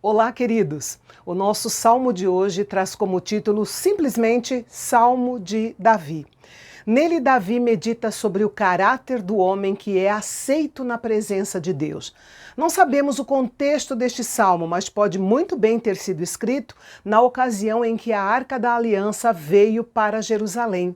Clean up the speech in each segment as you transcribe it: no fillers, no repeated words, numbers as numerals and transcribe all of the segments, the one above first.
Olá, queridos! O nosso salmo de hoje traz como título simplesmente Salmo de Davi. Nele, Davi medita sobre o caráter do homem que é aceito na presença de Deus. Não sabemos o contexto deste salmo, mas pode muito bem ter sido escrito na ocasião em que a Arca da Aliança veio para Jerusalém.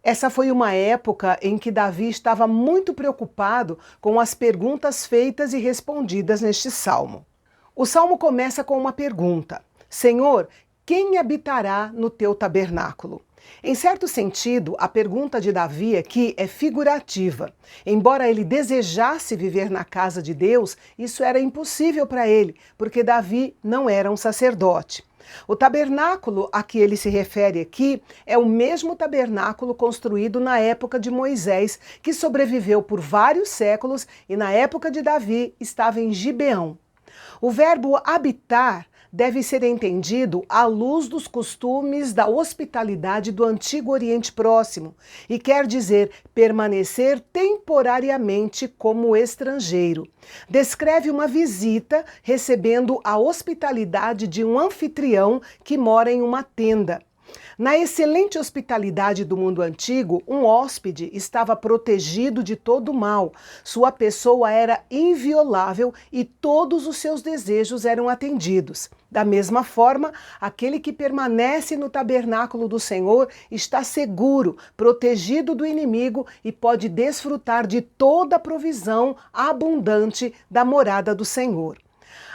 Essa foi uma época em que Davi estava muito preocupado com as perguntas feitas e respondidas neste salmo. O salmo começa com uma pergunta: Senhor, quem habitará no teu tabernáculo? Em certo sentido, a pergunta de Davi aqui é figurativa. Embora ele desejasse viver na casa de Deus, isso era impossível para ele, porque Davi não era um sacerdote. O tabernáculo a que ele se refere aqui é o mesmo tabernáculo construído na época de Moisés, que sobreviveu por vários séculos e na época de Davi estava em Gibeão. O verbo habitar deve ser entendido à luz dos costumes da hospitalidade do Antigo Oriente Próximo e quer dizer permanecer temporariamente como estrangeiro. Descreve uma visita recebendo a hospitalidade de um anfitrião que mora em uma tenda. Na excelente hospitalidade do mundo antigo, um hóspede estava protegido de todo mal. Sua pessoa era inviolável e todos os seus desejos eram atendidos. Da mesma forma, aquele que permanece no tabernáculo do Senhor está seguro, protegido do inimigo e pode desfrutar de toda a provisão abundante da morada do Senhor.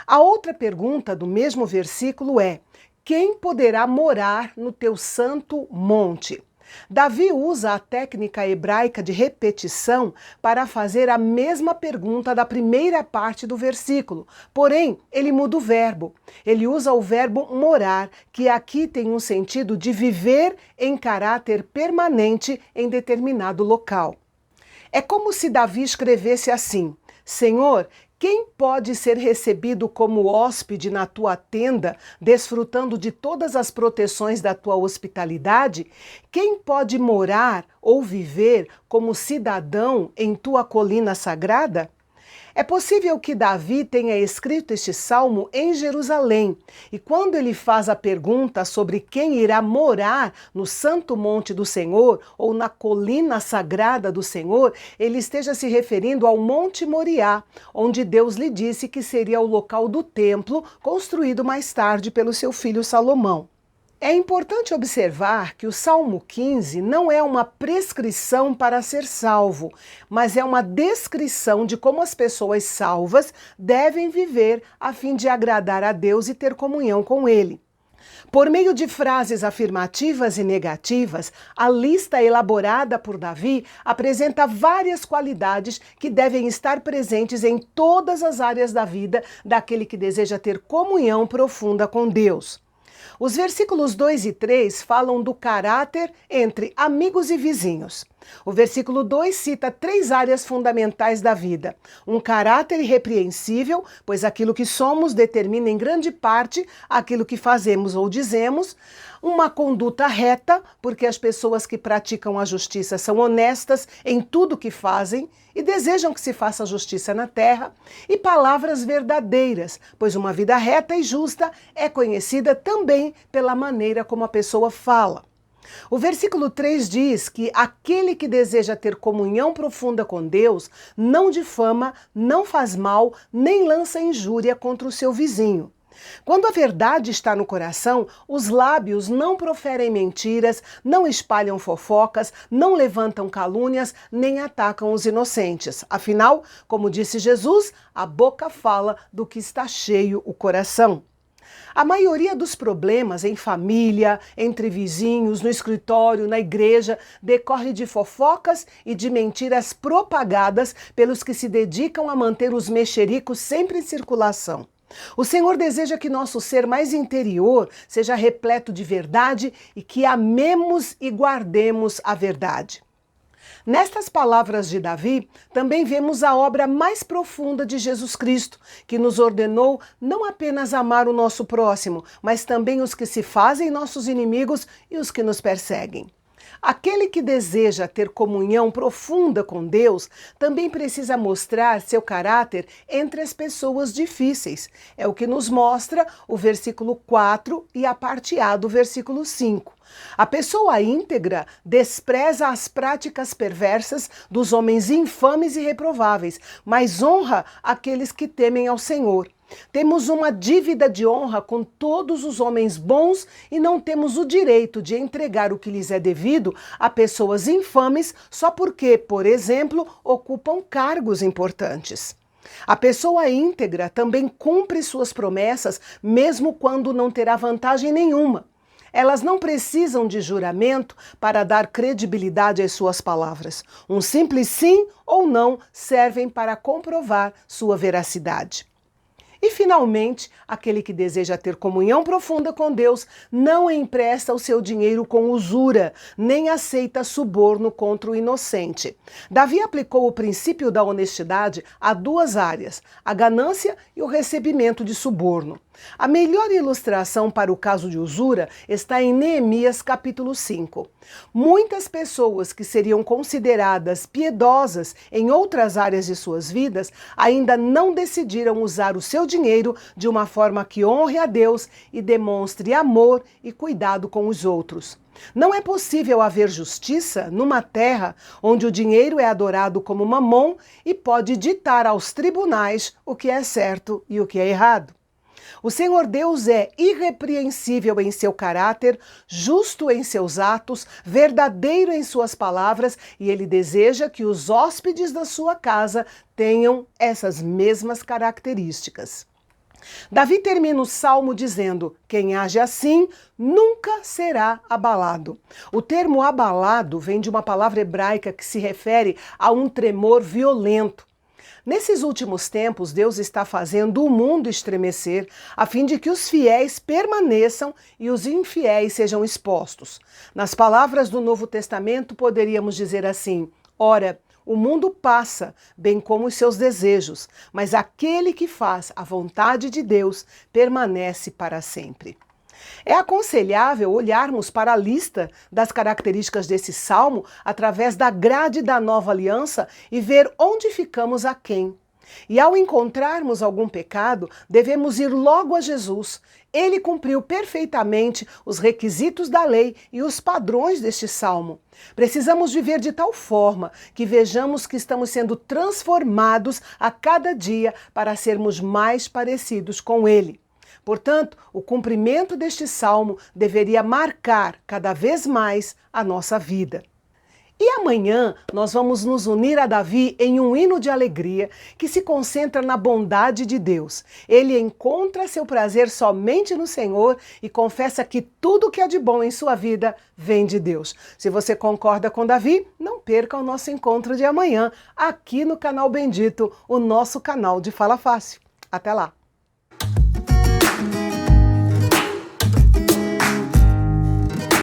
A outra pergunta do mesmo versículo é: quem poderá morar no teu santo monte? Davi usa a técnica hebraica de repetição para fazer a mesma pergunta da primeira parte do versículo, porém ele muda o verbo. Ele usa o verbo morar, que aqui tem um sentido de viver em caráter permanente em determinado local. É como se Davi escrevesse assim: Senhor, quem pode ser recebido como hóspede na tua tenda, desfrutando de todas as proteções da tua hospitalidade? Quem pode morar ou viver como cidadão em tua colina sagrada? É possível que Davi tenha escrito este salmo em Jerusalém, e quando ele faz a pergunta sobre quem irá morar no santo monte do Senhor ou na colina sagrada do Senhor, ele esteja se referindo ao Monte Moriá, onde Deus lhe disse que seria o local do templo construído mais tarde pelo seu filho Salomão. É importante observar que o Salmo 15 não é uma prescrição para ser salvo, mas é uma descrição de como as pessoas salvas devem viver a fim de agradar a Deus e ter comunhão com Ele. Por meio de frases afirmativas e negativas, a lista elaborada por Davi apresenta várias qualidades que devem estar presentes em todas as áreas da vida daquele que deseja ter comunhão profunda com Deus. Os versículos 2 e 3 falam do caráter entre amigos e vizinhos. O versículo 2 cita 3 áreas fundamentais da vida: um caráter irrepreensível, pois aquilo que somos determina em grande parte aquilo que fazemos ou dizemos; uma conduta reta, porque as pessoas que praticam a justiça são honestas em tudo que fazem e desejam que se faça justiça na terra; e palavras verdadeiras, pois uma vida reta e justa é conhecida também pela maneira como a pessoa fala. O versículo 3 diz que aquele que deseja ter comunhão profunda com Deus não difama, não faz mal, nem lança injúria contra o seu vizinho. Quando a verdade está no coração, os lábios não proferem mentiras, não espalham fofocas, não levantam calúnias, nem atacam os inocentes. Afinal, como disse Jesus, a boca fala do que está cheio o coração. A maioria dos problemas em família, entre vizinhos, no escritório, na igreja, decorre de fofocas e de mentiras propagadas pelos que se dedicam a manter os mexericos sempre em circulação. O Senhor deseja que nosso ser mais interior seja repleto de verdade e que amemos e guardemos a verdade. Nestas palavras de Davi, também vemos a obra mais profunda de Jesus Cristo, que nos ordenou não apenas amar o nosso próximo, mas também os que se fazem nossos inimigos e os que nos perseguem. Aquele que deseja ter comunhão profunda com Deus também precisa mostrar seu caráter entre as pessoas difíceis. É o que nos mostra o versículo 4 e a parte A do versículo 5. A pessoa íntegra despreza as práticas perversas dos homens infames e reprováveis, mas honra aqueles que temem ao Senhor. Temos uma dívida de honra com todos os homens bons e não temos o direito de entregar o que lhes é devido a pessoas infames só porque, por exemplo, ocupam cargos importantes. A pessoa íntegra também cumpre suas promessas, mesmo quando não terá vantagem nenhuma. Elas não precisam de juramento para dar credibilidade às suas palavras. Um simples sim ou não servem para comprovar sua veracidade. E, finalmente, aquele que deseja ter comunhão profunda com Deus não empresta o seu dinheiro com usura, nem aceita suborno contra o inocente. Davi aplicou o princípio da honestidade a duas áreas, a ganância e o recebimento de suborno. A melhor ilustração para o caso de usura está em Neemias capítulo 5. Muitas pessoas que seriam consideradas piedosas em outras áreas de suas vidas ainda não decidiram usar o seu dinheiro de uma forma que honre a Deus e demonstre amor e cuidado com os outros. Não é possível haver justiça numa terra onde o dinheiro é adorado como mamon e pode ditar aos tribunais o que é certo e o que é errado. O Senhor Deus é irrepreensível em seu caráter, justo em seus atos, verdadeiro em suas palavras, e Ele deseja que os hóspedes da sua casa tenham essas mesmas características. Davi termina o salmo dizendo: quem age assim nunca será abalado. O termo abalado vem de uma palavra hebraica que se refere a um tremor violento. Nesses últimos tempos, Deus está fazendo o mundo estremecer, a fim de que os fiéis permaneçam e os infiéis sejam expostos. Nas palavras do Novo Testamento, poderíamos dizer assim: ora, o mundo passa, bem como os seus desejos, mas aquele que faz a vontade de Deus permanece para sempre. É aconselhável olharmos para a lista das características desse salmo através da grade da nova aliança e ver onde ficamos aquém. E ao encontrarmos algum pecado, devemos ir logo a Jesus. Ele cumpriu perfeitamente os requisitos da lei e os padrões deste salmo. Precisamos viver de tal forma que vejamos que estamos sendo transformados a cada dia para sermos mais parecidos com Ele. Portanto, o cumprimento deste salmo deveria marcar cada vez mais a nossa vida. E amanhã nós vamos nos unir a Davi em um hino de alegria que se concentra na bondade de Deus. Ele encontra seu prazer somente no Senhor e confessa que tudo que é de bom em sua vida vem de Deus. Se você concorda com Davi, não perca o nosso encontro de amanhã aqui no canal Bendito, o nosso canal de Fala Fácil. Até lá!